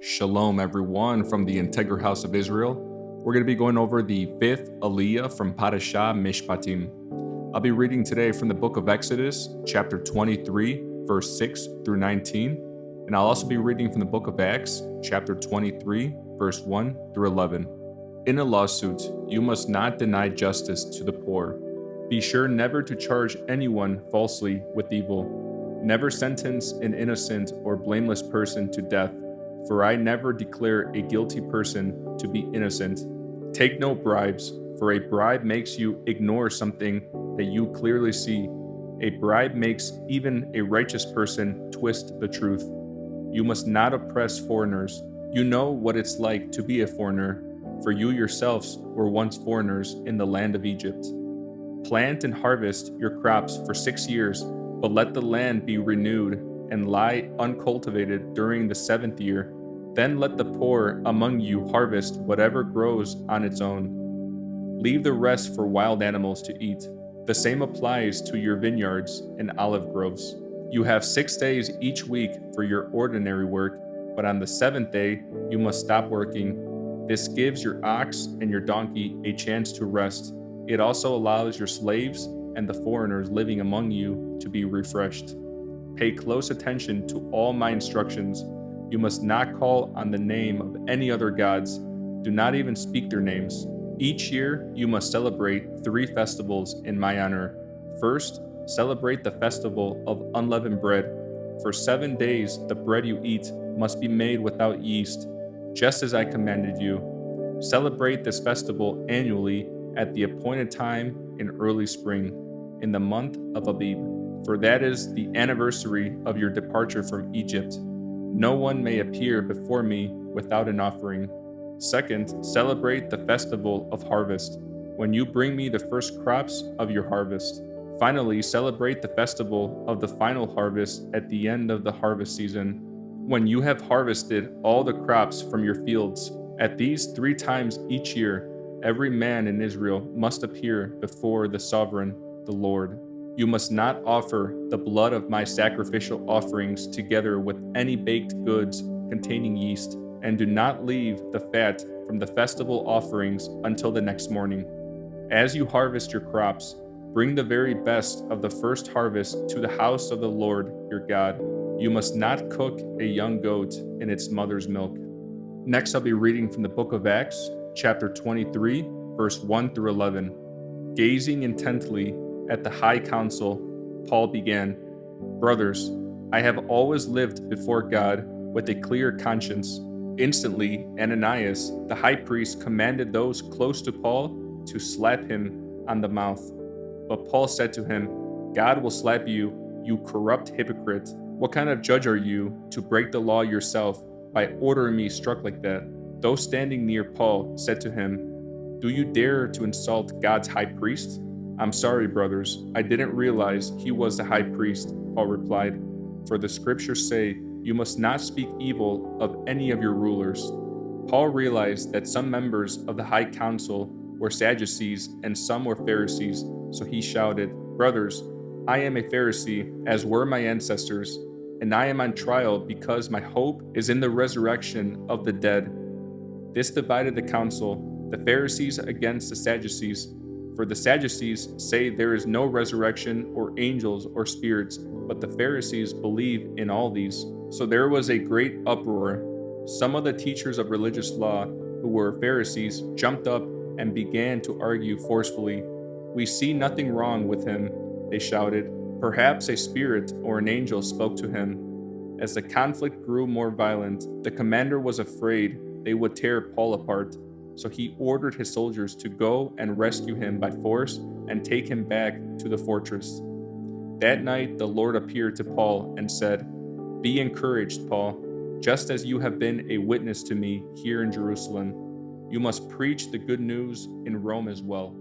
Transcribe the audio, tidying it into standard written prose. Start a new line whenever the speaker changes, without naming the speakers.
Shalom, everyone, from the Integral House of Israel. We're going to be going over the fifth Aliyah from Parashah Mishpatim. I'll be reading today from the book of Exodus, chapter 23, verse 6 through 19. And I'll also be reading from the book of Acts, chapter 23, verse 1 through 11. In a lawsuit, you must not deny justice to the poor. Be sure never to charge anyone falsely with evil. Never sentence an innocent or blameless person to death, for I never declare a guilty person to be innocent. Take no bribes, for a bribe makes you ignore something that you clearly see. A bribe makes even a righteous person twist the truth. You must not oppress foreigners. You know what it's like to be a foreigner, for you yourselves were once foreigners in the land of Egypt. Plant and harvest your crops for 6 years, but let the land be renewed and lie uncultivated during the 7th year. Then let the poor among you harvest whatever grows on its own. Leave the rest for wild animals to eat. The same applies to your vineyards and olive groves. You have 6 days each week for your ordinary work, but on the 7th day you must stop working. This gives your ox and your donkey a chance to rest. It also allows your slaves and the foreigners living among you to be refreshed. Pay close attention to all my instructions. You must not call on the name of any other gods. Do not even speak their names. Each year, you must celebrate 3 festivals in my honor. First, celebrate the festival of unleavened bread. For 7 days, the bread you eat must be made without yeast, just as I commanded you. Celebrate this festival annually at the appointed time in early spring, in the month of Abib, for that is the anniversary of your departure from Egypt. No one may appear before me without an offering. Second, celebrate the festival of harvest, when you bring me the first crops of your harvest. Finally, celebrate the festival of the final harvest at the end of the harvest season, when you have harvested all the crops from your fields. At these 3 times each year, every man in Israel must appear before the sovereign, the Lord. You must not offer the blood of my sacrificial offerings together with any baked goods containing yeast, and do not leave the fat from the festival offerings until the next morning. As you harvest your crops, bring the very best of the first harvest to the house of the Lord your God. You must not cook a young goat in its mother's milk. Next, I'll be reading from the book of Acts, chapter 23, verse 1 through 11. Gazing intently at the high council, Paul began, "Brothers, I have always lived before God with a clear conscience." Instantly, Ananias, the high priest, commanded those close to Paul to slap him on the mouth. But Paul said to him, "God will slap you, you corrupt hypocrite. What kind of judge are you to break the law yourself by ordering me struck like that?" Those standing near Paul said to him, "Do you dare to insult God's high priest?" "I'm sorry, brothers, I didn't realize he was the high priest," Paul replied. "For the scriptures say, you must not speak evil of any of your rulers." Paul realized that some members of the high council were Sadducees and some were Pharisees, so he shouted, "Brothers, I am a Pharisee, as were my ancestors, and I am on trial because my hope is in the resurrection of the dead." This divided the council, the Pharisees against the Sadducees. For the Sadducees say there is no resurrection or angels or spirits, but the Pharisees believe in all these. So there was a great uproar. Some of the teachers of religious law, who were Pharisees, jumped up and began to argue forcefully. "We see nothing wrong with him," they shouted. "Perhaps a spirit or an angel spoke to him." As the conflict grew more violent, the commander was afraid they would tear Paul apart. So he ordered his soldiers to go and rescue him by force and take him back to the fortress. That night the Lord appeared to Paul and said, "Be encouraged, Paul. Just as you have been a witness to me here in Jerusalem, you must preach the good news in Rome as well."